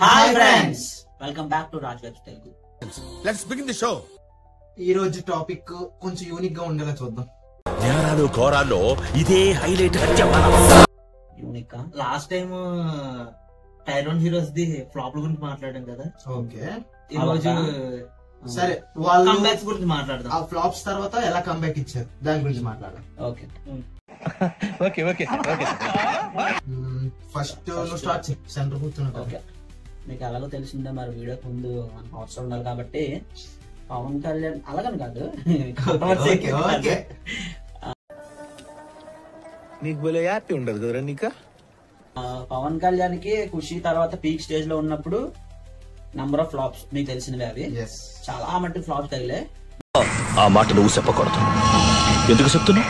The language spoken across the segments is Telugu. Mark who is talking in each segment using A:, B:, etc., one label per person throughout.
A: Hi friends, welcome back to Raj webs Telugu.
B: Let's begin the show.
C: ఈ రోజు టాపిక్ కొంచెం యూనిక్ గా ఉండేలా చూద్దాం.
B: నేరాలు ఘోరాల్లో ఇదే highlight.
A: Unique last time tier 1 heroes the flop గురించి మాట్లాడాం కదా.
C: ఓకే,
A: ఈ రోజు
C: సరే వాళ్ళు
A: కంబ్యాక్స్ గురించి మాట్లాడదాం.
C: ఆ ఫ్లాప్స్ తర్వాత ఎలా కంబ్యాక్ ఇచ్చారు దాని గురించి మాట్లాడాలి.
A: Okay
B: okay okay okay.
C: First నువ్వు స్టార్ట్ చేయి, సెంటర్ కూర్చున్నా.
A: ఓకే, మీకు ఎలాగో తెలిసిందే, మరి వీడియోకి ముందు మనకు అవసరం ఉండాలి కాబట్టి పవన్ కళ్యాణ్ అలాగని కాదు,
C: ఓకే
B: నీకు భలే హ్యాపీ ఉండదు కదరా నీకా.
A: పవన్ కళ్యాణ్ కి ఖుషి తర్వాత పీక్ స్టేజ్ లో ఉన్నప్పుడు నంబర్ ఆఫ్ ఫ్లాప్స్ మీకు తెలిసినవి, అవి చాలా మట్టి ఫ్లాప్స్ తగిలే.
D: ఆ మాట నువ్వు చెప్పకూడదు. ఎందుకు చెప్తున్నావు?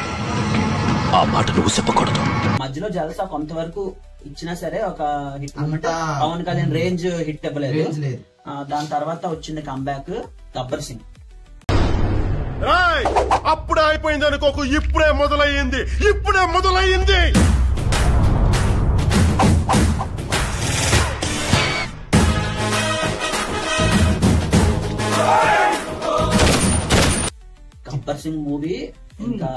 D: ఆ మాట నువ్వు చెప్పకూడదు.
A: మధ్యలో జలసా కొంతవరకు ఇచ్చినా సరే ఒక hit Pawan Kalyan range hit ఇవ్వలేదు. దాని తర్వాత వచ్చింది కంబ్యాక్ గబ్బర్ సింగ్.
B: అప్పుడే అయిపోయింది అనుకోకు, ఇప్పుడే మొదలయ్యింది.
A: గబ్బర్ సింగ్ మూవీ ఇంకా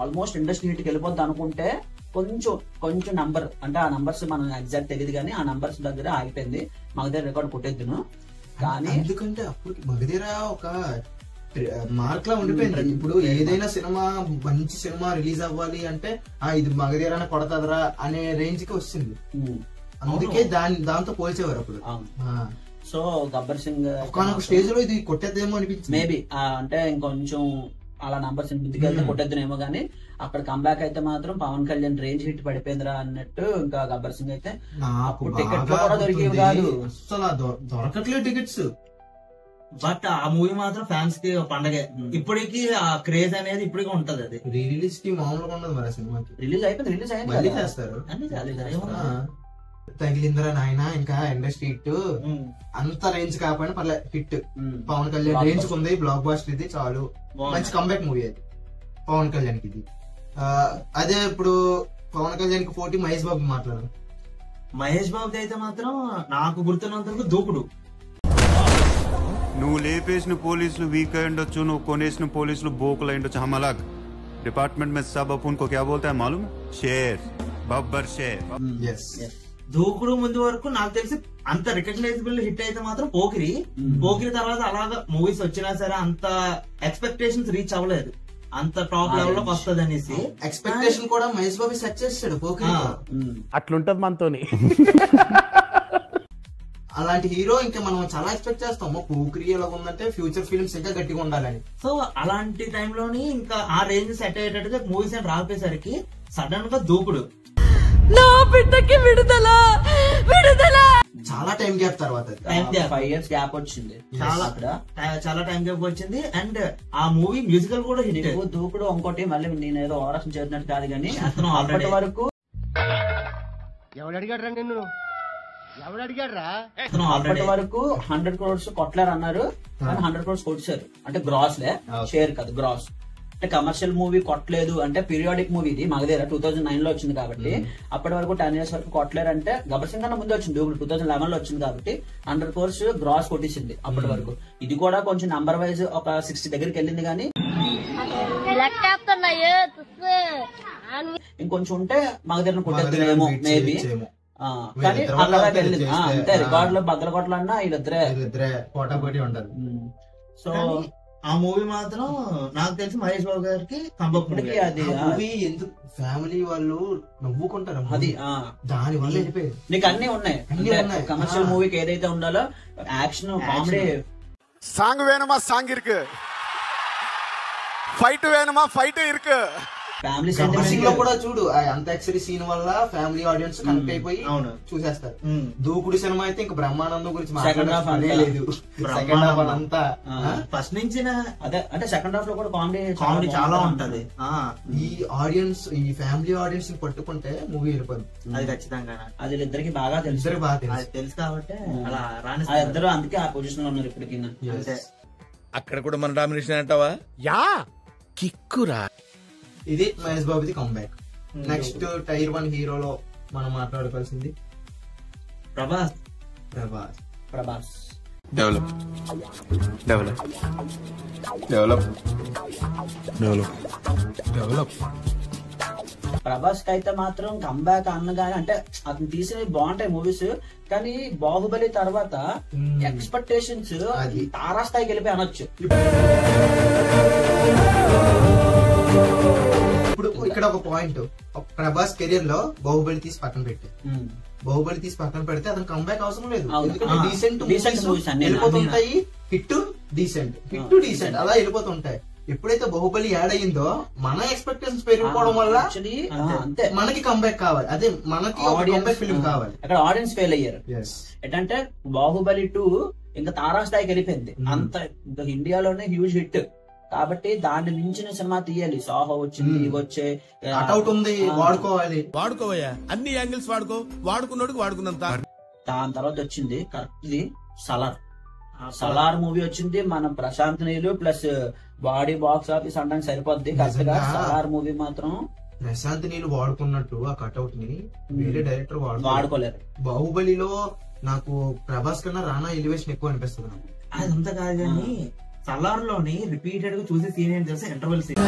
A: ఆల్మోస్ట్ ఇండస్ట్రీ హిట్ వెళ్ళిపోద్ది అనుకుంటే కొంచెం నంబర్, అంటే ఆ నంబర్స్ మనం ఎగ్జాక్ట్ తెలియదు కానీ ఆ నంబర్స్ దగ్గర ఆగిపోయింది. మగధీర రికార్డ్ కొట్టేద్దును. కానీ
C: ఎందుకంటే అప్పుడు మగధీర ఒక మార్క్ లా ఉండిపోయింది. ఇప్పుడు ఏదైనా సినిమా మంచి సినిమా రిలీజ్ అవ్వాలి అంటే ఇది మగధీరానే కొడతాదరా అనే రేంజ్ కి వస్తుంది. అందుకే దాంతో పోల్చేవారు అప్పుడు.
A: సో గబ్బర్ సింగ్
C: ఒక స్టేజ్ లో ఇది కొట్టేద్దేమో అనిపించింది.
A: మేబీ అంటే ఇంకొంచెం అలా నంబర్స్ ముందుకెళ్తే కొట్టేద్దునేమో గానీ అక్కడ కంబ్యాక్ అయితే మాత్రం పవన్ కళ్యాణ్ రేంజ్ హిట్ పడిపోయిందిరా అన్నట్టు. ఇంకా గబ్బర్ సింగ్ అయితే టికెట్లు కూడా దొరికేవి కాదు,
C: అసలు దొరకట్లేదు టికెట్స్.
A: బట్ ఆ మూవీ మాత్రం ఫ్యాన్స్ కి పండగే. ఇప్పటికి ఆ క్రేజ్ అనేది ఇప్పటికీ ఉంటది. అది
C: రిలీజ్ కి మామూలుగా ఉండదు మరి. సినిమాకి
A: రిలీజ్ అయిపోయింది, రిలీజ్
C: మళ్ళీ
A: అయింది
C: చేస్తారు.
A: చేస్తారు.
C: తగిలిందిరా నాయన ఇంకా ఇండస్ట్రీ హిట్ అంత రేంజ్ కాకపోయినా పర్లేదు హిట్. పవన్ కళ్యాణ్ రేంజ్ ఉంది, బ్లాక్ బాస్టర్ ఇది చాలు. మంచి కంబ్యాక్ మూవీ అది పవన్ కళ్యాణ్ కి. ఇది అదే ఇప్పుడు పవన్ కళ్యాణ్ కి పోటీ మహేష్ బాబు మాట్లాడు.
A: మహేష్ బాబు అయితే మాత్రం నాకు గుర్తున్నంత దూకుడు.
E: నువ్వు లేపేసిన పోలీసులు వీక్ అయి ఉండొచ్చు, నువ్వు కొనేసిన పోలీసులు బోకులు అయి ఉండొచ్చు. हम अलग डिपार्टमेंट में सब अपन को क्या बोलता है मालूम? शेर, बब्बर शेर.
A: దూకుడు ముందు వరకు నాకు తెలిసి అంత రికగ్నైజబుల్ హిట్ అయితే మాత్రం పోకిరి. పోకిరి తర్వాత అలాగా మూవీస్ వచ్చినా సరే అంత ఎక్స్పెక్టేషన్స్ రీచ్ అవ్వలేదు, అంత టాప్ లెవెల్ లోకి వస్తుంది అనేసి.
C: ఎక్స్పెక్టేషన్ కూడా మహేష్ బాబు సెట్ చేస్తాడు పోకిరి.
F: అట్లుంటది మనతోని.
C: అలాంటి హీరో ఇంకా మనం చాలా ఎక్స్పెక్ట్ చేస్తాము. పోకిరి ఎలా ఉందంటే ఫ్యూచర్ ఫిల్మ్స్ ఇంకా గట్టిగా ఉండాలని.
A: సో అలాంటి టైంలోని ఇంకా ఆ రేంజ్ సెట్ అయ్యేటట్టుగా మూవీస్ అని రాకపోయేసరికి సడన్ గా దూకుడు.
G: నా బిడ్డకి విడుదల
C: చాలా టైం గ్యాప్ తర్వాత
A: 5 years గ్యాప్ వచ్చింది. చాలా టైం గ్యాప్ వచ్చింది. అండ్ ఆ మూవీ మ్యూజికల్ కూడా హిట్. దూకుడు ఇంకోటి మళ్ళీ నేను ఏదో ఓవరాక్షన్ చేసినట్టు కాదు కానీ అతను అప్పటి వరకు అప్పటి వరకు 100 crores కొట్టలేరు అన్నారు, కానీ 100 crores కొట్టారు. అంటే గ్రాస్ లే, షేర్ కాదు, గ్రాస్. అంటే కమర్షియల్ మూవీ కొట్టలేదు అంటే పీరియాడిక్ మూవీ ఇది మగధీర 2009 లో వచ్చింది కాబట్టి అప్పటి వరకు 10 years వరకు కొట్టలేరు. అంటే గబ్బర్ సింగ్ కన్నా ముందు వచ్చింది, 2011 లో వచ్చింది కాబట్టి 100 crores గ్రాస్ కొట్టేసింది అప్పటి వరకు. ఇది కూడా కొంచెం నంబర్ వైజ్ ఒక 60 దగ్గరికి వెళ్ళింది కానీ ఇంకొంచెం ఉంటే మగధీరను కొట్టేద్దేమో మేబీ. కానీ అలా వెళ్ళింది అంతే. రికార్డులో బద్దల కొట్లన్నా వీళ్ళిద్దరే
C: పోటాపోటీ ఉంటది.
A: సో ఆ మూవీ మాత్రం నాకు తెలిసి మహేష్ బాబు గారికి అది
C: ఎందుకు ఫ్యామిలీ వాళ్ళు నవ్వుకుంటారు.
A: అది
C: దాని వల్ల వెళ్ళిపోయింది.
A: నీకు అన్ని ఉన్నాయి. కమర్షియల్ మూవీకి ఏదైతే ఉండాలో యాక్షన్, కామెడీ.
E: சாங் வேணுமா சாங் இருக்கு, ఫైట్ వేணுமா ఫైట్ ఇருக்கு.
A: ఫ్యామిలీ
C: సెంటిమెంట్ లో కూడా చూడు, అంతాక్షరి సీన్ వల్ల ఫ్యామిలీ ఆడియన్స్ కనెక్ట్ అయిపోయి చూసేస్తారు. దూకుడు సినిమా అయితే ఇంకా బ్రహ్మానందం గురించి
A: సెకండ్ హాఫ్
C: లేదు. సెకండ్ హాఫ్ అంతా
A: ఫస్ట్ నుంచి అదే, అంటే సెకండ్ హాఫ్ లో కూడా కామెడీ చాలా ఉంటది.
C: ఈ ఆడియన్స్, ఈ ఫ్యామిలీ ఆడియన్స్ ని పట్టుకుంటే మూవీ వెళ్ళిపోదు.
A: అది ఖచ్చితంగా అది ఇద్దరికి బాగా తెలుసు కాబట్టి అలా రాని ఇద్దరు అందుకే ఆ పొజిషన్ లో ఉన్నారు ఇప్పటికి.
B: అక్కడ కూడా మన డామినేషన్ అంటావా? యా కిక్కురా.
C: ఇది మహేష్ బాబుది కంబ్యాక్. నెక్స్ట్ టైర్ 1 హీరోలో మనం మాట్లాడుకోవాల్సింది
A: Prabhas. Prabhas
E: develop develop develop develop develop
A: Prabhas కి అయితే మాత్రం కంబ్యాక్ అన్నగానే అంటే అతను తీసినవి బాగుంటాయి మూవీస్, కానీ బాహుబలి తర్వాత ఎక్స్పెక్టేషన్స్ తారాస్థాయికి వెళ్ళిపోయి అనొచ్చు.
C: ఇప్పుడు ఇక్కడ ఒక పాయింట్, ప్రభాస్ కెరియర్ లో బాహుబలి తీసి పక్కన పెట్టి పెడితే అతను కంబ్యాక్ అవసరం లేదు. ఎందుకంటే డీసెంట్ వెళ్ళిపోతుంటాయి, హిట్ డీసెంట్ అలా వెళ్ళిపోతుంటాయి. ఎప్పుడైతే బాహుబలి యాడ్ అయ్యిందో మన ఎక్స్పెక్టేషన్స్ పెరిగిపోవడం వల్ల మనకి కంబ్యాక్ కావాలి, అదే మనకి కంబ్యాక్ ఫిల్మ్ కావాలి.
A: అక్కడ ఆడియన్స్ ఫెయిల్ అయ్యారు. ఏంటంటే బాహుబలి 2 ఇంకా తారాస్థాయికి వెళ్ళిపోయింది, అంత ఇండియాలోనే హ్యూజ్ హిట్. కాబట్టి దాన్ని మించిన సినిమా తీయాలి. సాహో వచ్చింది, ఇవి వచ్చే
C: అవుట్ ఉంది,
B: వాడుకోవయ్యా, అన్ని యాంగిల్స్ వాడుకున్నోడికి వాడుకున్నంత.
A: దాని తర్వాత వచ్చింది కరెక్ట్ సలార్ మూవీ వచ్చింది. మన ప్రశాంత్ నీలు ప్లస్ బాడీ బాక్స్ ఆఫీస్ అనడానికి సరిపోద్ది. కరెక్ట్ గా సలార్ మూవీ మాత్రం
C: ప్రశాంత్ నీలు వాడుకున్నట్టు ఆ కట్అవుట్ ని వేరే డైరెక్టర్
A: వాడుకోలేరు.
C: బాహుబలిలో నాకు ప్రభాస్ కన్నా రానా ఎలివేషన్ ఎక్కువ అనిపిస్తుంది.
H: అదంతా కాదు కానీ సలార్ లోని రిపీటెడ్ గా చూసే సీన్ ఏంటి తెలుసా? Interval scene.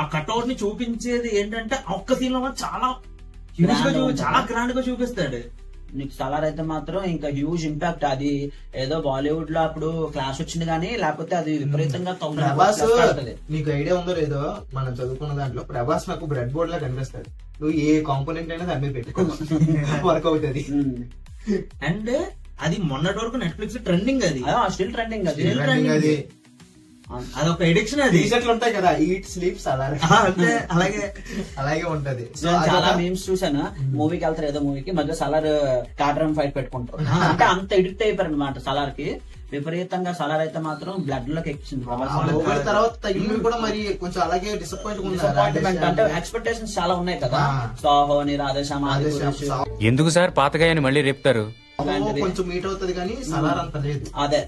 H: ఆ కట్అవుట్ ని చూపించేది ఏంటంటే ఒక్క సీన్ లో చాలా చాలా గ్రాండ్ గా చూపిస్తాడు.
A: నీకు సలార్ అయితే మాత్రం ఇంకా హ్యూజ్ ఇంపాక్ట్. అది ఏదో బాలీవుడ్ లో అప్పుడు క్లాస్ వచ్చింది కానీ లేకపోతే అది విపరీతంగా
C: ప్రభాస్. నీకు ఐడియా ఉందో లేదో, మనం చదువుకున్న దాంట్లో ప్రభాస్ నాకు బ్రెడ్ బోర్డ్ లా కనిపిస్తాడు. నువ్వు ఏ కాంపోనెంట్ అయినా దాని మీద పెట్టుకో, వర్క్ అవుతుంది.
H: అండ్ అది మొన్నటి వరకు నెట్ఫ్లిక్స్ ట్రెండింగ్, అది
A: స్టిల్ ట్రెండింగ్,
H: అది అదొక ఎడిక్షన్. అది
C: టీషర్ట్లు ఉంటాయి కదా, ఈట్ స్లీప్స్ అలాగే ఉంటది.
A: చాలా మీమ్స్ చూసాను. మూవీకి వెళ్తారు ఏదో మూవీకి, మధ్య సలార్ కార్డ్రమ్ ఫైట్ పెట్టుకుంటారు. అంటే అంత ఎడిక్ట్ అయిపోయారు అనమాట సలార్ కి. విపరీతంగా సలార్ అయితే మాత్రం బ్లడ్ లోకి ఎక్కింది.
C: తర్వాత కూడా మరి కొంచెం అలాగే
A: డిసప్పాయింట్మెంట్. అంటే ఎక్స్పెక్టేషన్స్ చాలా ఉన్నాయి కదా, సాహోని, రాధేశ్యామ.
I: ఎందుకు సార్ పాతగాయని మళ్ళీ రేపుతారు?
C: కొంచెం మీట్ అవుతుంది కానీ సలార్ అంత లేదు.
A: అదే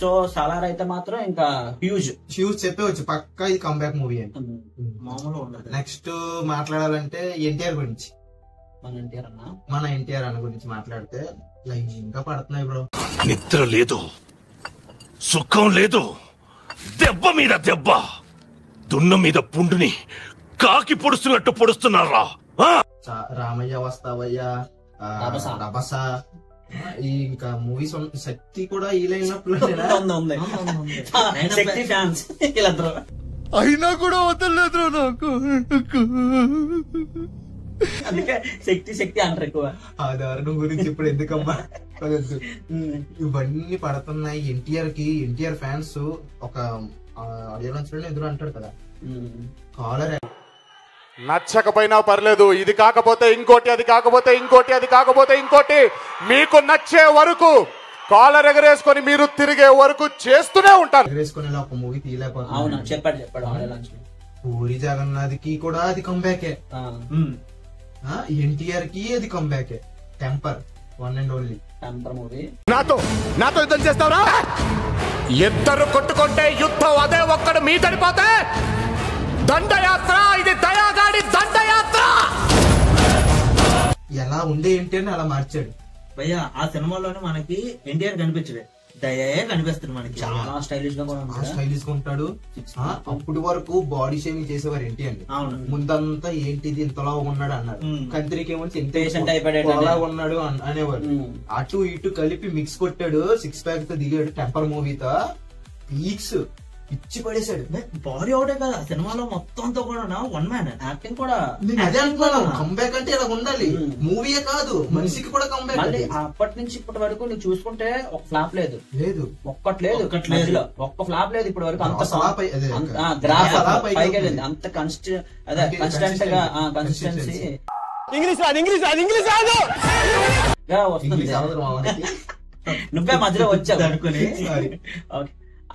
A: సో సలార్ అయితే మాత్రం ఇంకా హ్యూజ్
C: చెప్పవచ్చు పక్కా ఇది కంబ్యాక్ మూవీ అని. నెక్స్ట్ మాట్లాడాలంటే ఎన్టీఆర్ గురించి. మన ఎన్టీఆర్ అన్న గురించి మాట్లాడితే ఇంకా పడుతున్నాయి బ్రో.
D: నిద్ర లేదు, సుఖం లేదు, దెబ్బ మీద దెబ్బ, దున్న మీద పుండుని కాకి పొడుస్తున్నట్టు పొడుస్తున్నారా?
C: రామయ్య వస్తావయ్యా, రభస, ఇంకా మూవీస్ శక్తి కూడా ఈ లైన్
A: శక్తి ఫ్యాన్స్ వీళ్ళందరూ.
B: అయినా కూడా వదలలేదు నాకు.
A: అందుకే శక్తి అంటారు ఎక్కువ.
C: ఆ దారుణం గురించి ఇప్పుడు ఎందుకమ్మా, ఇవన్నీ పడుతున్నాయి. ఎన్టీఆర్ ఫ్యాన్స్ ఒక ఆడియో లాంచ్ లో ఎదురు అంటాడు కదా, కాలర్
F: నచ్చకపోయినా పర్లేదు, ఇది కాకపోతే ఇంకోటి, అది కాకపోతే ఇంకోటి, అది కాకపోతే ఇంకోటి, మీకు నచ్చే వరకు కాలర్ ఎగరేసుకొని మీరు తిరిగే వరకు చేస్తూనే ఉంటారు.
C: ఎగరేసుకుని ఒక మూవీ తీయలేకపోతున్నా.
A: చెప్పాడు
C: పూరి జగన్నాథ్ కి కూడా అది కంబ్యాకే, ఎన్టీఆర్ కి అది కంబ్యాకే. Temper, one and only
A: Temper movie.
F: నాతో యుద్ధం చేస్తావరా? ఇద్దరు కొట్టుకుంటే యుద్ధం అదే ఒక్కడు మీ తడిపోతే దండయాత్ర, ఇది దయాగాడి దండయాత్ర.
C: ఎలా ఉండే ఎన్టీఆర్ అలా మార్చాడు
H: భయ్యా. ఆ సినిమాలోనే మనకి ఎన్టీఆర్ కనిపించడే, దయే కనిపిస్తుంది మనకి.
A: చాలా స్టైలిష్ గా
C: ఉంటాడు. అప్పుడు వరకు బాడీ షేవింగ్ చేసేవారు ఎన్టీఆర్. ముందంతా ఏంటిది ఇంతలా ఉన్నాడు అన్నారు, కంత్రికి ఏమో ఇంతలా ఉన్నాడు అనేవారు. అటు ఇటు కలిపి మిక్స్ కొట్టాడు, 6 ప్యాక్ తో దిగాడు. టెంపర్ మూవీతో పీక్స్ ఇచ్చి పడేశాడు.
H: బాడీ అవుటే కదా సినిమాలో మొత్తంతో కూడా వన్ మ్యాన్ యాక్టింగ్ కూడా.
C: నేను అదే అనుకున్నాను, కంబ్యాక్ అంటే ఇలా ఉండాలి. మూవీయే కాదు, మనిషికి కూడా కంబ్యాక్.
A: అప్పటి నుంచి ఇప్పటి వరకు నువ్వు చూసుకుంటే ఒక ఫ్లాప్ లేదు, ఒక్కటి లేదు, ఒక్క ఫ్లాప్ లేదు ఇప్పటి వరకు. అంత గ్రాఫ్ పైకి వెళ్ళింది, అంత కన్సిస్టెంట్ గా కన్సిస్టెన్సీ వస్తుంది. నువ్వే మధ్యలో వచ్చావు అనుకుని.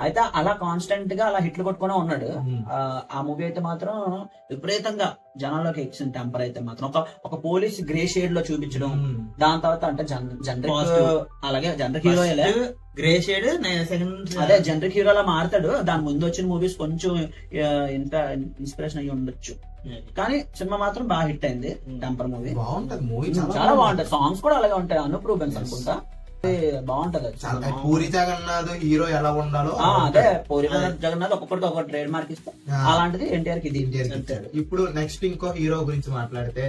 A: అయితే అలా కాన్స్టెంట్ గా అలా హిట్లు కొట్టుకునే ఉన్నాడు. ఆ మూవీ అయితే మాత్రం విపరీతంగా జనాల్లోకి ఎక్కింది. టెంపర్ అయితే మాత్రం ఒక పోలీస్ గ్రే షేడ్ లో చూపించడం, దాని తర్వాత అంటే జనరిక్ అలాగే జనరిక్ హీరోయే
H: గ్రే షేడ్ సెకండ్
A: అదే జనరిక్ హీరోలా మారుతాడు. దాని ముందు వచ్చిన మూవీస్ కొంచెం ఇంత ఇన్స్పిరేషన్ అయ్యి ఉండొచ్చు, కానీ సినిమా మాత్రం బాగా హిట్ అయింది. టెంపర్ మూవీ
C: బాగుంటది, మూవీ
A: చాలా బాగుంటది. సాంగ్స్ కూడా అలాగే ఉంటాయి. అనూప్ రూబెన్స్ అనుకుంటా, బాగుంటది.
C: పూరి జగన్నాథ్ హీరో ఎలా ఉండాలో
A: అదే పూరి జగన్నాథ్ ఒక్కొక్కరికి ఒక ట్రేడ్ మార్క్ ఇస్తే అలాంటిది ఎన్టీఆర్ కి ఇది
C: ఇచ్చాడు. ఇప్పుడు నెక్స్ట్ ఇంకో హీరో గురించి మాట్లాడితే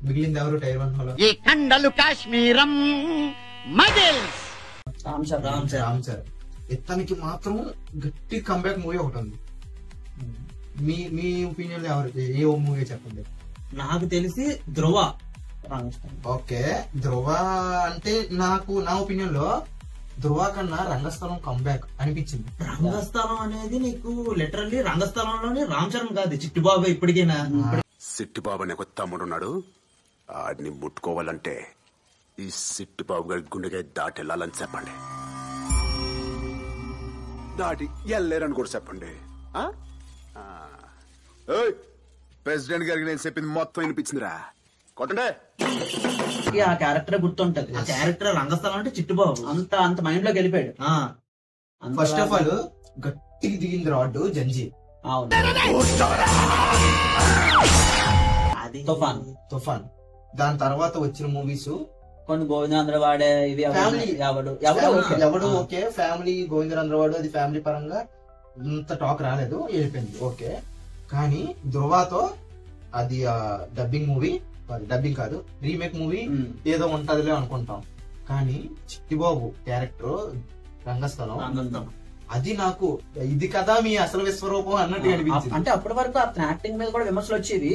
C: మిగిలింది ఎవరు టైర్ 1 హోలో?
J: ఈ కండలు కాశ్మీరం మజిల్స్
A: రామ్ చరణ్.
C: ఇతనికి మాత్రం గట్టి కంబ్యాక్ మూవీ ఒకటి ఉంది. మీ ఒపీనియన్ ఎవరు, ఏ మూవీ చెప్పండి?
H: నాకు తెలిసి ధ్రువ.
C: ఓకే, ధ్రువ అంటే నాకు నా ఒపీనియన్ లో ధ్రువ కన్నా రంగస్థలం కంబ్యాక్ అనిపించింది.
H: రంగస్థలం అనేది నీకు లిటరల్లీ రంగస్థలంలోని రామ్ చరణ్ కాదు, చిట్టుబాబు. ఇప్పటికైనా
K: సిట్టుబాబు అనే ఒక తమ్ముడు ఉన్నాడు, ఆడిని ముట్టుకోవాలంటే ఈ సిట్టుబాబు గారి గుండెగా దాటి వెళ్ళాలని చెప్పండి. దాటి వెళ్ళలేరని కూడా చెప్పండి. ప్రెసిడెంట్ గారికి నేను చెప్పింది మొత్తం వినిపించిందిరా. కొట్టండి.
A: ఆ క్యారెక్టర్ గుర్తుంటది.
H: ఆ క్యారెక్టర్ రంగస్థలం అంటే చిట్టుబాబు
A: అంత మైండ్ లోకి వెళ్ళిపోయాడు.
C: ఫస్ట్ ఆఫ్ ఆల్ గట్టికి దిగింది రాడ్డు జంజీ.
A: అవును,
C: తుఫాన్. దాని తర్వాత వచ్చిన మూవీస్
A: కొన్ని గోవిందరాంధ్ర వాడే ఇవి
C: ఎవడు ఓకే, ఫ్యామిలీ గోవిందరాంధ్ర వాడు అది ఫ్యామిలీ పరంగా ఇంత టాక్ రాలేదు, వెళ్ళిపోయింది ఓకే. కానీ ధ్రువతో అది డబ్బింగ్ మూవీ, డబ్బింగ్ కాదు రీమేక్ మూవీ ఏదో ఉంటదిలే అనుకుంటాం. కానీ చిట్టిబాబు క్యారెక్టర్ రంగస్థలం అది నాకు ఇది కదా మీ అసలు విశ్వరూపం అన్నట్టు అనిపించింది.
A: అంటే అప్పటి వరకు అతని యాక్టింగ్ మీద కూడా విమర్శలు వచ్చేవి.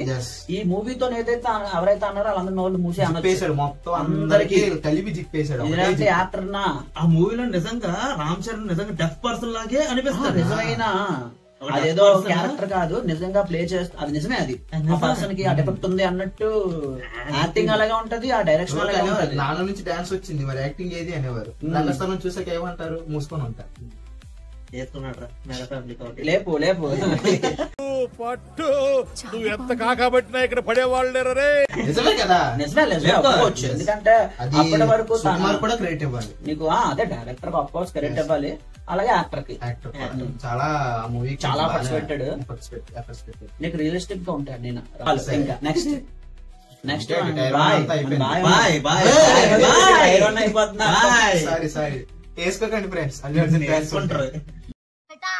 A: ఈ మూవీతో ఏదైతే ఎవరైతే అన్నారో వాళ్ళందరి నోళ్ళు మూసి
C: చెప్పేశాడు, మొత్తం అందరికి కలిపి జిప్పేశాడు.
A: యాక్టర్ నా
H: ఆ మూవీలో నిజంగా రామ్ చరణ్ నిజంగా డెఫ్ పర్సన్ లాగే అనిపిస్తుంది.
A: నిజమైన అదేదో క్యారెక్టర్ కాదు, నిజంగా ప్లే చేస్తా, అది నిజమే. అది ఆ పర్సన్ కి ఆ డిఫెక్ట్ ఉంది అన్నట్టు యాక్టింగ్ అలాగే ఉంటది, ఆ డైరెక్షన్ అలాగే ఉంటది.
C: నాన్న నుంచి డాన్స్ వచ్చింది, మరి యాక్టింగ్ ఏది అనేవారు. రంగస్థలం చూసాక ఏమంటారు, మూసుకొని ఉంటారు.
A: లేపు లేపు
B: పట్టు నువ్వు ఎంత కాకబట్టినా ఇక్కడ పడేవాళ్ళు.
C: నిజమే కదా,
A: నిజమే. ఎందుకంటే అప్పటి వరకు
C: కూడా క్రెడిట్ ఇవ్వాలి
A: నీకు. అదే డైరెక్టర్ కి ఆఫ్ కోర్స్ క్రెడిట్ ఇవ్వాలి, అలాగే యాక్టర్ కి.
C: చాలా మూవీ
A: చాలా ఎఫర్ట్స్ పెట్టాడు. నీకు రియలిస్టిక్ గా ఉంటాడు. నేను ఇంకా నెక్స్ట్
C: వేసుకోకండి ఫ్రెండ్స్.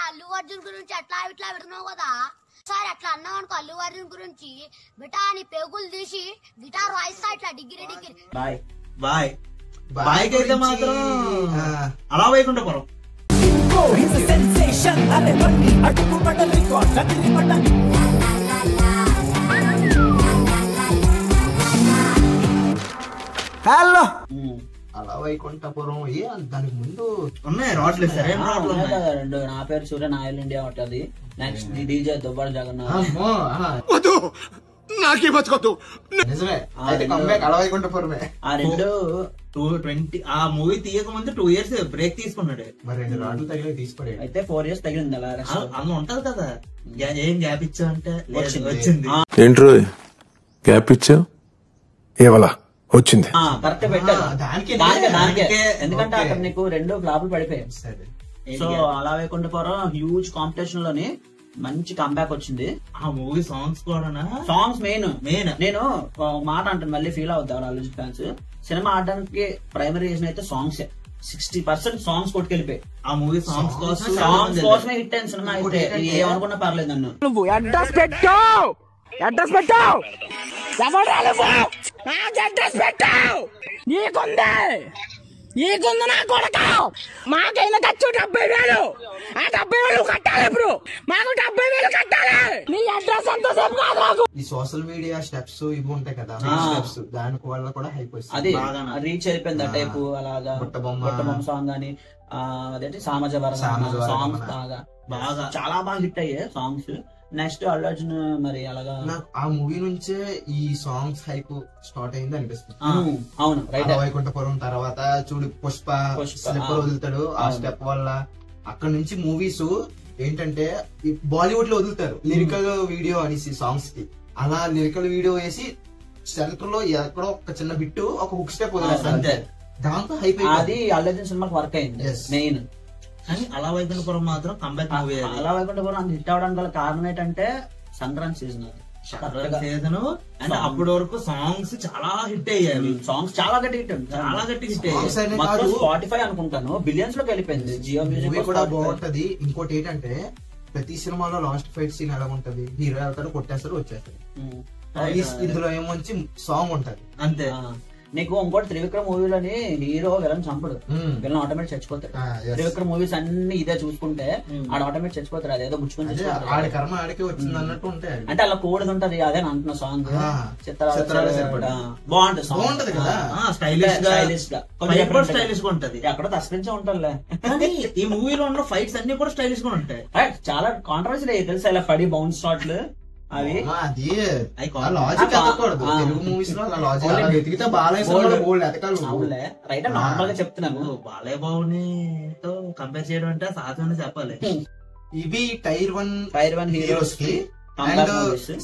L: అల్లు అర్జున్ గురించి అట్లా ఇట్లా పెడుతున్నావు కదా సార్, అట్లా అన్నావు అనుకో అల్లు అర్జున్ గురించి బెటా నీ పేగులు తీసి గిటార్ వాయిస్తా ఇట్లా డిగ్రీ
H: బాయ్ బాయ్ బాయ్ అయితే మాత్రం అలా వైకుంఠపురం
C: హలో అలా వైకుంఠపురం దానికి ముందు
H: ఉన్నాయి రాట్లు
A: రెండు. నా పేరు సూర్య, నా ఆయిల్ ఇండియా ఉంటది. నెక్స్ట్ డీజే దుబ్బాడు జగన్నాథ్.
K: నాకే బతుకొద్దు.
C: నిజమే, అలా వైకుంఠపురమే.
A: ఆ రెండు
H: 220 ఆ మూవీ తీయక ముందు 2 years బ్రేక్ తీసుకున్నాడు.
C: మరి 2 రాడ్లు తగిలి తీసుకోలేదు.
A: అయితే 4 years తగిలింది. అలా
H: అన్న ఉంటది కదా, ఏం గ్యాప్ ఇచ్చా అంటే వచ్చింది.
M: ఏంట్రో గ్యాప్ ఇచ్చా ఏవలా వచ్చింది.
A: కరెక్ట్ పెట్టారు దానికే. ఎందుకంటే అక్కడ నీకు 2 ఫ్లాపులు పడిపోయాయి. సో అలా వైకుంఠపురం హ్యూజ్ కాంపిటీషన్ లోని మంచి కంబ్యాక్ వచ్చింది.
H: ఆ మూవీ సాంగ్స్ కూడా
A: సాంగ్స్ మెయిన్. నేను మాట అంటాను, మళ్ళీ ఫీల్ అవుతారు అల్లు ఫ్యాన్స్. సినిమా ఆడడానికి ప్రైమరీ రీజన్ అయితే సాంగ్స్. 60% సాంగ్స్ కొట్టుకెళ్ళిపోయి.
H: ఆ మూవీ సాంగ్స్
A: కోసమే హిట్ అయిన సినిమా. అయితే ఏమనుకున్నా పర్లేదు నన్ను.
J: నువ్వు అడ్రస్ పెట్టావు నీకుంది నా కొడక. మాకైనా ఖర్చు 70,000. ఆ 70,000 కట్టాలి. ఇప్పుడు మాకు 70,000 కట్టాలి. నీ అడ్రస్ ఎంతసేపు కాదు నాకు.
C: ఈ సోషల్ మీడియా స్టెప్స్ ఇవి ఉంటాయి కదా, స్టెప్స్ దానికి వల్ల కూడా హైప్ వస్తుంది.
A: అది రీచ్ అయిపోయింది ఆ టైపు. అలాగా బుట్టబొమ్మ సాంగ్ అని అదేంటి సామాజవరం సాంగ్స్ బాగా చాలా బాగా హిట్ అయ్యాయి సాంగ్స్. నెక్స్ట్ అల్లు అర్జున్ మరి అలాగా
C: ఆ మూవీ నుంచే ఈ సాంగ్స్ హైప్ స్టార్ట్ అయింది అనిపిస్తుంది.
A: అవును రైట్.
C: వైకుంఠపురం తర్వాత చూడు పుష్ప స్టెప్ వదులుతాడు. ఆ స్టెప్ వల్ల అక్కడ నుంచి మూవీస్ ఏంటంటే బాలీవుడ్ లో వదులుతారు లిరికల్ వీడియో అనేసి సాంగ్స్ కి. అలా లిరికల్ వీడియో వేసి సెంటర్ లో ఎక్కడో ఒక చిన్న బిట్టు ఒక హుక్ స్టెప్ వదిలేస్తారు. దాంతో హైప్
A: అది అల్లు అర్జున్ సినిమాకి వర్క్ అయింది మెయిన్.
H: కానీ అలా వైకుంఠపురం మాత్రం కంబ్యాక్ మూవీ.
A: అలా వైకుంఠపురం అంత హిట్ అవడానికి గల కారణం ఏంటంటే సంక్రాంతి సీజన్
H: సీజన్ అండ్ అప్పటి వరకు సాంగ్స్ చాలా హిట్ అయ్యాయి.
A: సాంగ్స్ చాలా గట్టి హిట్
H: చాలా గట్టి హిట్ అయ్యాయి.
A: మొత్తం స్పాటిఫై అనుకుంటాను బిలియన్స్ లోకి వెళ్ళిపోయింది. జియో మ్యూజిక్
C: కూడా బాగుంటది. ఇంకోటి ఏంటంటే ప్రతి సినిమాలో లాస్ట్ ఫైట్ సీన్ ఎలా ఉంటది, హీరో వెళ్తారు కొట్టేస్తారు వచ్చేస్తారు. ఇందులో ఏమొచ్చి సాంగ్ ఉంటది
A: అంతే. నీకు ఇంకోటి త్రివిక్రమ్ మూవీలోని హీరో విలన్ చంపడు, విలన్ ఆటోమేటిక్ చచ్చిపోతాడు. త్రివిక్రమ్ మూవీస్ అన్ని ఇదే చూసుకుంటే ఆడ ఆటోమేటిక్ చచ్చిపోతారు. అదేదో గుచ్చుకొని
C: ఆడి కర్మ ఆడికి వచ్చింది అన్నట్టు ఉంటాయి.
A: అంటే అలా కూడదు ఉంటది. అదే అంటున్న సాంగ్ బాగుంటది.
C: బాగుంటది కదా,
H: స్టైలిష్ గా స్టైలిష్ గా ఉంటది.
A: ఎక్కడో తస్కరించే ఉంటారులే.
H: కానీ ఈ మూవీలో ఉన్న ఫైట్స్ అన్ని కూడా స్టైలిష్ గా ఉంటాయి.
A: చాలా కాంట్రవర్సీ తెలుసా, ఇలా పడి బౌన్స్ షాట్లు అవి.
C: అది లాజిక్ ఎక్కకూడదు తెలుగు మూవీస్ లో. అలా లాజిక్ వెతికితే
A: రైట్ నార్మల్ గా చెప్తున్నాను.
H: బాలయ్య బాబునితో కంపేర్ చేయడం అంటే సాధ్యమని చెప్పాలి.
C: ఇవి టైర్ వన్ హీరోస్ కి అండ్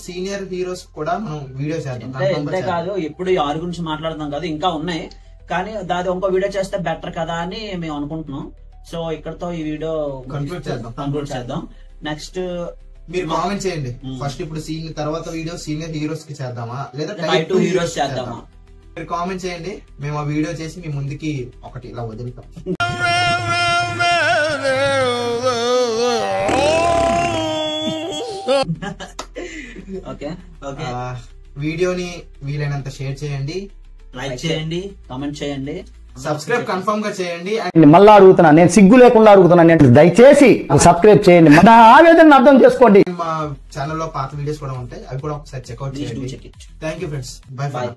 C: సీనియర్ హీరోస్ కూడా మనం వీడియో చేద్దాం.
A: అంతే కాదు, ఇప్పుడు ఆరు గురించి మాట్లాడుతున్నాం కదా, ఇంకా ఉన్నాయి. కానీ దాని ఇంకో వీడియో చేస్తే బెటర్ కదా అని మేము అనుకుంటున్నాం. సో ఇక్కడతో ఈ వీడియో కంక్లూడ్ చేద్దాం. నెక్స్ట్
C: మీరు కామెంట్ చేయండి. ఫస్ట్ ఇప్పుడు తర్వాత వీడియో సీనియర్ హీరోస్ కి చేద్దామా లేదా
A: టైప్ 2 హీరోస్ చేద్దామా?
C: మీరు కామెంట్ చేయండి. మేము ఆ వీడియో చేసి మీ ముందుకి ఒకటి ఇలా వదులుతాం. వీడియోని వీలైనంత షేర్ చేయండి,
A: లైక్ చేయండి, కామెంట్ చేయండి,
C: సబ్స్క్రైబ్ కన్ఫర్మ్ గా చేయండి.
N: మళ్ళా అడుగుతున్నా, నేను సిగ్గు లేకుండా అడుగుతున్నాను, దయచేసి సబ్స్క్రైబ్ చేయండి. నా ఆవేదన అర్థం చేసుకోండి.
C: మా ఛానల్లో పాత వీడియోస్ కూడా ఉంటాయి, అవి కూడా ఒకసారి చెక్అౌట్ చేయండి. Thank you friends, by by.